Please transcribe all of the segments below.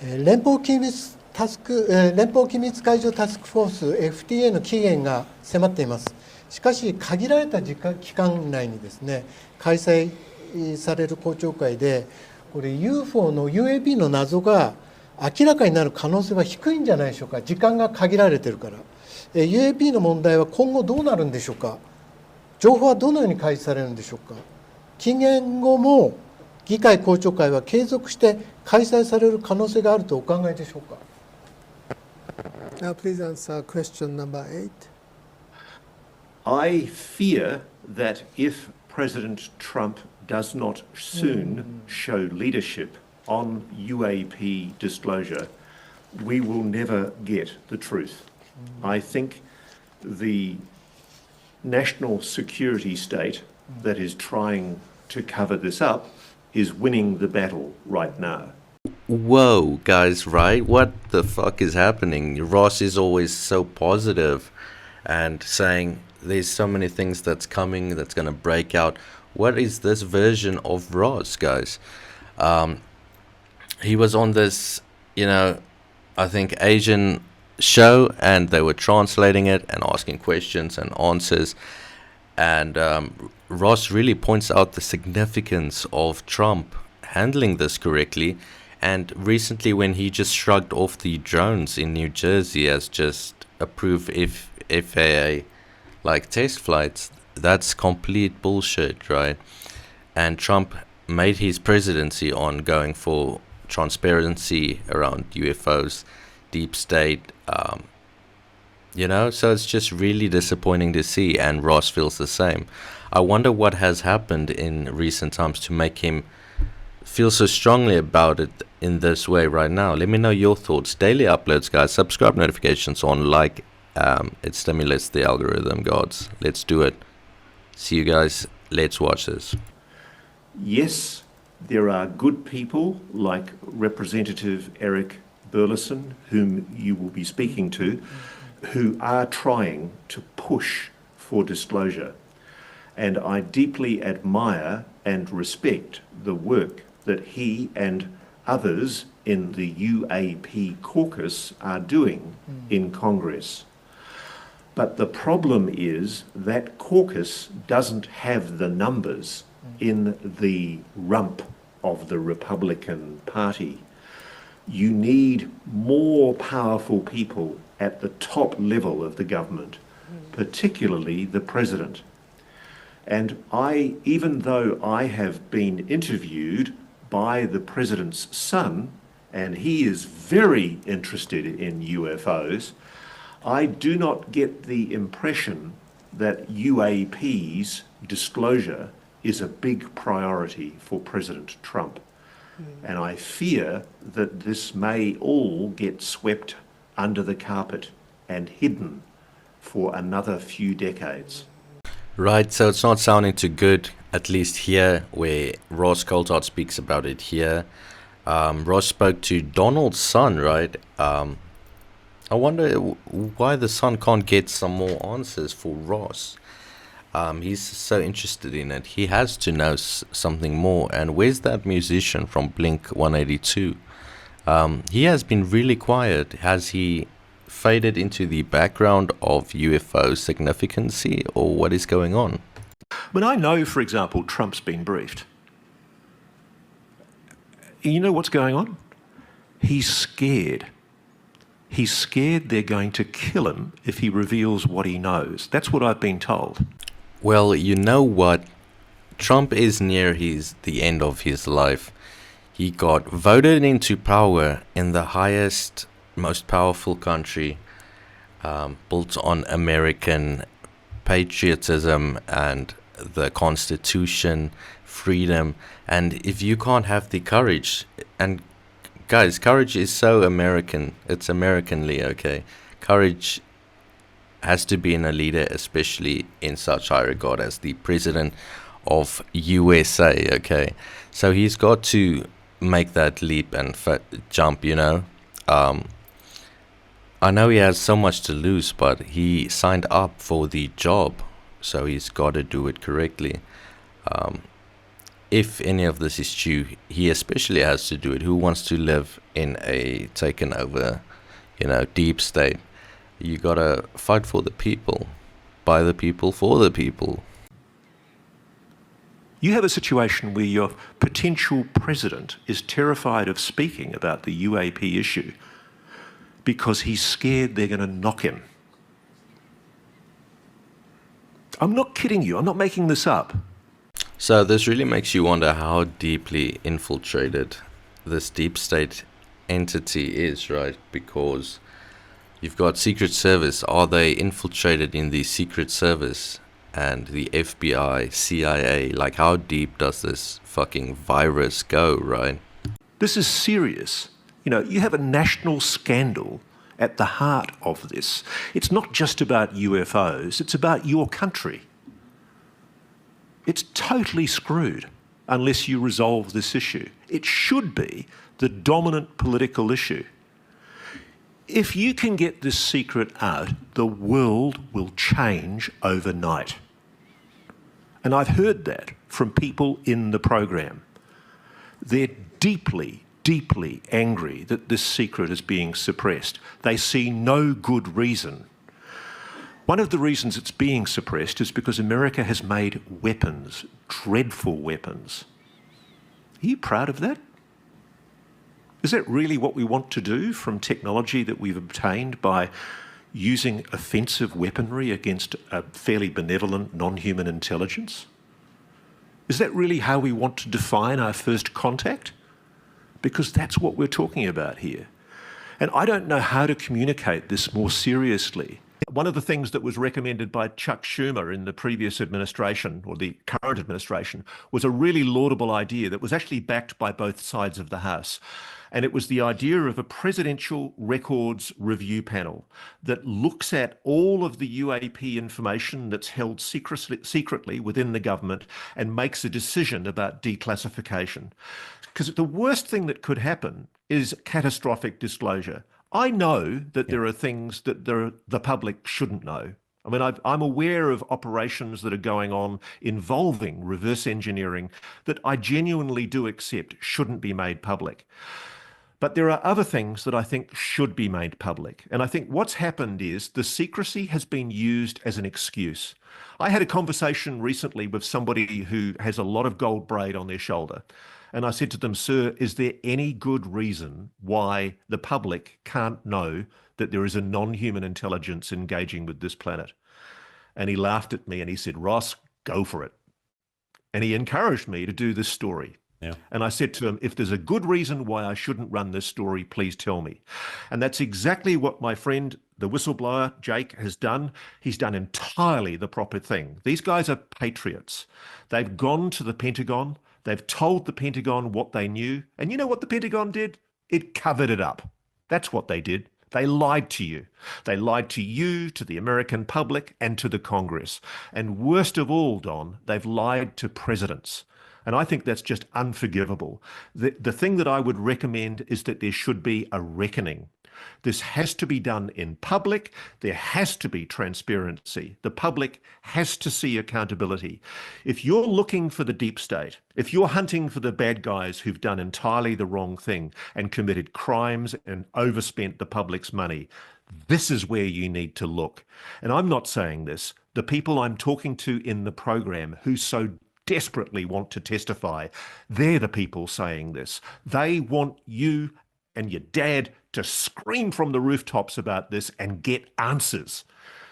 連邦機密解除タスクフォース FTA の期限が迫っています。しかし限られた期間内にですね、開催される公聴会でこれ UFO の UAP の謎が明らかになる可能性は低いんじゃないでしょうか。時間が限られてるから。UAP の問題は今後どうなるんでしょうか。情報はどのように開示されるんでしょうか。期限後も議会公聴会は継続して開催される可能性があるとお考えでしょうか。Now please answer question number 8. I fear that if President Trump does not soon show leadership on UAP disclosure, we will never get the truth. I think the national security state that is trying to cover this up is winning the battle right now. Whoa, guys, right? What the fuck is happening? Ross is always so positive and saying there's so many things that's coming, that's going to break out. What is this version of Ross, guys? He was on this, I think Asian show, and they were translating it and asking questions and answers. And Ross really points out the significance of Trump handling this correctly. And recently, when he just shrugged off the drones in New Jersey as just approved FAA like test flights, that's complete bullshit, right? And Trump made his presidency on going for transparency around UFOs, deep state, so it's just really disappointing to see, and Ross feels the same. I wonder what has happened in recent times to make him feel so strongly about it in this way right now. Let me know your thoughts. Daily uploads, guys. Subscribe, notifications on, like. It stimulates the algorithm, gods. Let's do it. See you guys. Let's watch this. Yes, there are good people like Representative Eric Burleson, whom you will be speaking to, who are trying to push for disclosure. And I deeply admire and respect the work that he and others in the UAP caucus are doing in Congress. But the problem is that caucus doesn't have the numbers in the rump of the Republican Party. You need more powerful people at the top level of the government, particularly the president. And even though I have been interviewed by the president's son, and he is very interested in UFOs, I do not get the impression that UAP's disclosure is a big priority for President Trump. And I fear that this may all get swept under the carpet and hidden for another few decades. Right, so it's not sounding too good, at least here, where Ross Coulthart speaks about it here. Ross spoke to Donald's son, right? I wonder why the son can't get some more answers for Ross. He's so interested in it. He has to know something more. And where's that musician from Blink 182? He has been really quiet. Has he faded into the background of UFO significancy, or what is going on? But I know, for example, Trump's been briefed. You know what's going on? He's scared. He's scared they're going to kill him if he reveals what he knows. That's what I've been told. Well, you know what? Trump is near the end of his life. He got voted into power in the highest, most powerful country, built on American patriotism and the Constitution, freedom. And if you can't have the courage, and guys, courage is so American. It's Americanly, okay? Courage has to be in a leader, especially in such high regard as the president of USA, okay? So he's got to make that leap and jump, I know he has so much to lose, but he signed up for the job, so he's got to do it correctly. if any of this is true, he especially has to do it. Who wants to live in a taken over, deep state? You gotta fight for the people, by the people, for the people. You have a situation where your potential president is terrified of speaking about the UAP issue because he's scared they're going to knock him. I'm not kidding you. I'm not making this up. So this really makes you wonder how deeply infiltrated this deep state entity is, right? Because you've got Secret Service. Are they infiltrated in the Secret Service and the FBI, CIA? Like, how deep does this fucking virus go, right? This is serious. You have a national scandal at the heart of this. It's not just about UFOs, it's about your country. It's totally screwed unless you resolve this issue. It should be the dominant political issue. If you can get this secret out, the world will change overnight. And I've heard that from people in the program. They're deeply, deeply angry that this secret is being suppressed. They see no good reason. One of the reasons it's being suppressed is because America has made weapons, dreadful weapons. Are you proud of that? Is that really what we want to do from technology that we've obtained by using offensive weaponry against a fairly benevolent non-human intelligence? Is that really how we want to define our first contact? Because that's what we're talking about here. And I don't know how to communicate this more seriously. One of the things that was recommended by Chuck Schumer in the previous administration, or the current administration, was a really laudable idea that was actually backed by both sides of the House. And it was the idea of a presidential records review panel that looks at all of the UAP information that's held secretly within the government and makes a decision about declassification. Because the worst thing that could happen is catastrophic disclosure. I know that there are things that the public shouldn't know. I mean, I'm aware of operations that are going on involving reverse engineering that I genuinely do accept shouldn't be made public. But there are other things that I think should be made public. And I think what's happened is the secrecy has been used as an excuse. I had a conversation recently with somebody who has a lot of gold braid on their shoulder. And I said to them, "Sir, is there any good reason why the public can't know that there is a non-human intelligence engaging with this planet?" And he laughed at me and he said, "Ross, go for it." And he encouraged me to do this story. Yeah. And I said to him, "If there's a good reason why I shouldn't run this story, please tell me." And that's exactly what my friend, the whistleblower, Jake, has done. He's done entirely the proper thing. These guys are patriots. They've gone to the Pentagon. They've told the Pentagon what they knew. And you know what the Pentagon did? It covered it up. That's what they did. They lied to you. They lied to you, to the American public, and to the Congress. And worst of all, Don, they've lied to presidents. And I think that's just unforgivable. The thing that I would recommend is that there should be a reckoning. This has to be done in public. There has to be transparency. The public has to see accountability. If you're looking for the deep state, if you're hunting for the bad guys who've done entirely the wrong thing and committed crimes and overspent the public's money, this is where you need to look. And I'm not saying this. The people I'm talking to in the program who so desperately want to testify, they're the people saying this. They want you and your dad to scream from the rooftops about this and get answers.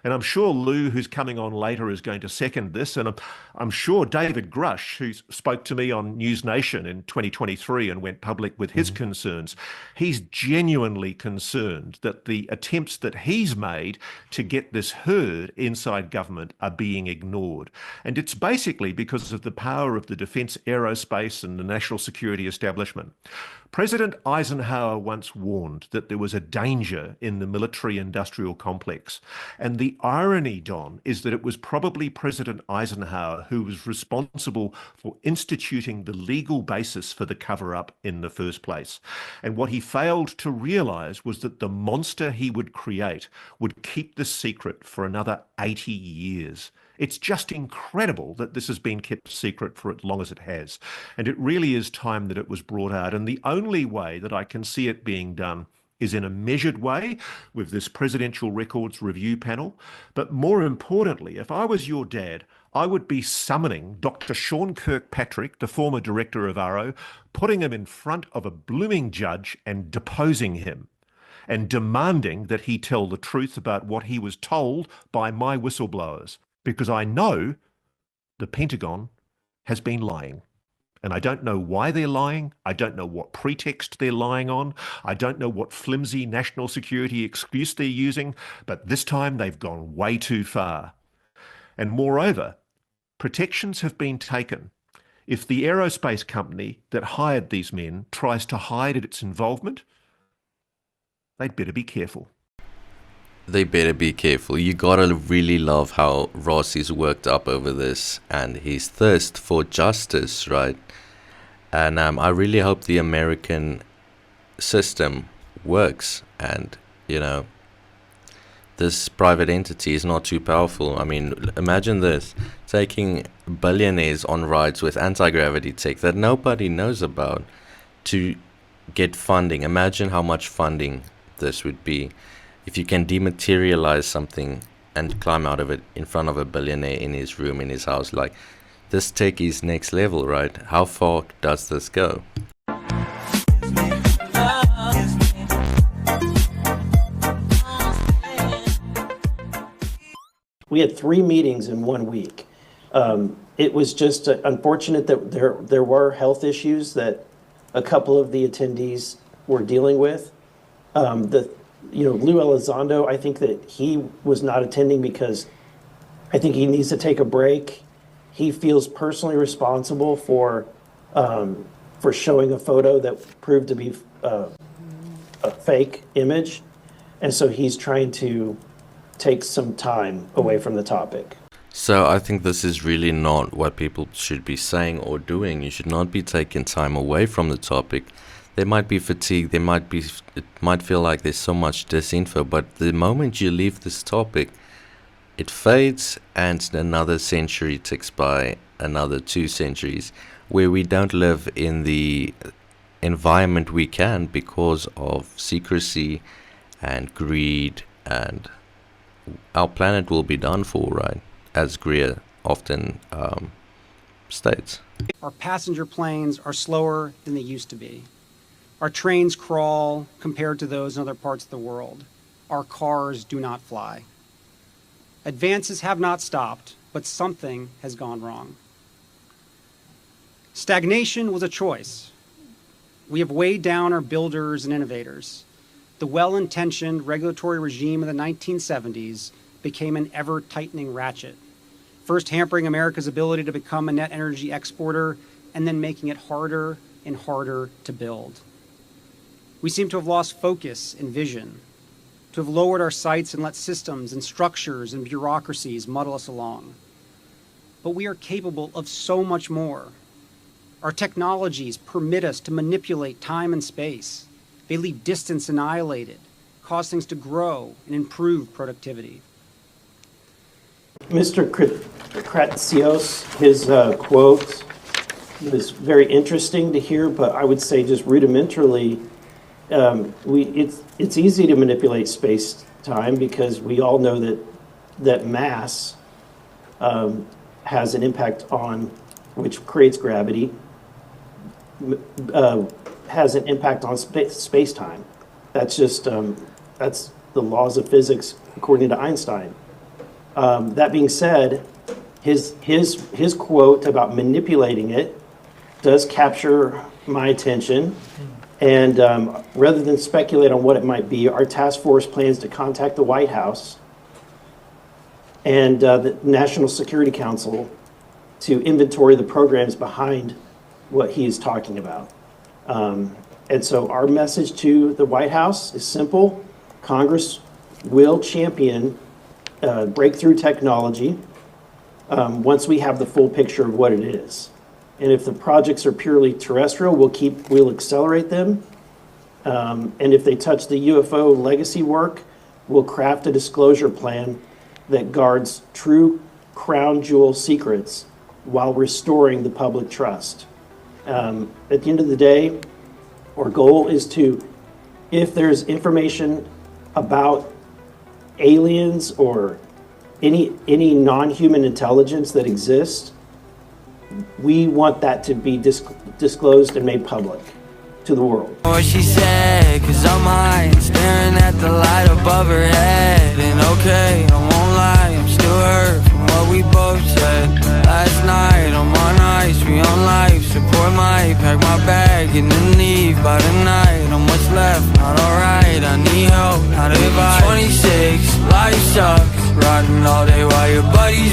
And I'm sure Lou, who's coming on later, is going to second this. And I'm sure David Grush, who spoke to me on News Nation in 2023 and went public with his concerns, he's genuinely concerned that the attempts that he's made to get this heard inside government are being ignored. And it's basically because of the power of the defense, aerospace, and the national security establishment. President Eisenhower once warned that there was a danger in the military-industrial complex. And the irony, Don, is that it was probably President Eisenhower who was responsible for instituting the legal basis for the cover-up in the first place. And what he failed to realize was that the monster he would create would keep the secret for another 80 years. It's just incredible that this has been kept secret for as long as it has. And it really is time that it was brought out. And the only way that I can see it being done is in a measured way with this Presidential Records Review Panel. But more importantly, if I was your dad, I would be summoning Dr. Sean Kirkpatrick, the former director of AARO, putting him in front of a blooming judge and deposing him, and demanding that he tell the truth about what he was told by my whistleblowers. Because I know the Pentagon has been lying. And I don't know why they're lying. I don't know what pretext they're lying on. I don't know what flimsy national security excuse they're using. But this time they've gone way too far. And moreover, protections have been taken. If the aerospace company that hired these men tries to hide its involvement, they'd better be careful. They better be careful. You gotta really love how Ross is worked up over this and his thirst for justice, right? And I really hope the American system works and, you know, this private entity is not too powerful. I mean, imagine this, taking billionaires on rides with anti-gravity tech that nobody knows about to get funding. Imagine how much funding this would be. If you can dematerialize something and climb out of it in front of a billionaire in his room, in his house, like, this tech is next level, right? How far does this go? We had 3 meetings in 1 week. It was just unfortunate that there were health issues that a couple of the attendees were dealing with. Lou Elizondo, I think that he was not attending because I think he needs to take a break. He feels personally responsible for showing a photo that proved to be a fake image, and so he's trying to take some time away from the topic. So I think this is really not what people should be saying or doing. You should not be taking time away from the topic. They might be fatigued, it might feel like there's so much disinfo, but the moment you leave this topic, it fades and another century ticks by, another 2 centuries, where we don't live in the environment we can because of secrecy and greed, and our planet will be done for, right? As Greer often states. Our passenger planes are slower than they used to be. Our trains crawl compared to those in other parts of the world. Our cars do not fly. Advances have not stopped, but something has gone wrong. Stagnation was a choice. We have weighed down our builders and innovators. The well-intentioned regulatory regime of the 1970s became an ever-tightening ratchet, first hampering America's ability to become a net energy exporter and then making it harder and harder to build. We seem to have lost focus and vision, to have lowered our sights and let systems and structures and bureaucracies muddle us along. But we are capable of so much more. Our technologies permit us to manipulate time and space. They leave distance annihilated, cause things to grow and improve productivity. Mr. Kratsios, his quote was very interesting to hear, but I would say just rudimentarily, it's easy to manipulate space-time because we all know that mass has an impact on, which creates gravity, has an impact on space-time. That's just that's the laws of physics according to Einstein. That being said, his quote about manipulating it does capture my attention. And rather than speculate on what it might be, our task force plans to contact the White House and the National Security Council to inventory the programs behind what he is talking about. And so our message to the White House is simple. Congress will champion breakthrough technology once we have the full picture of what it is. And if the projects are purely terrestrial, we'll accelerate them. And if they touch the UFO legacy work, we'll craft a disclosure plan that guards true crown jewel secrets while restoring the public trust. At the end of the day, our goal is to, if there's information about aliens or any non-human intelligence that exists, we want that to be disclosed and made public to the world. What she said, 'cause I'm high, staring at the light above her head. And okay, I won't lie, I'm still hurt from what we both said. Last night, I'm on ice, we on life, support my, pack my bag and then leave by the night. I'm what's left, not alright, I need help, how to survive. 26, life sucks, riding all day while your buddies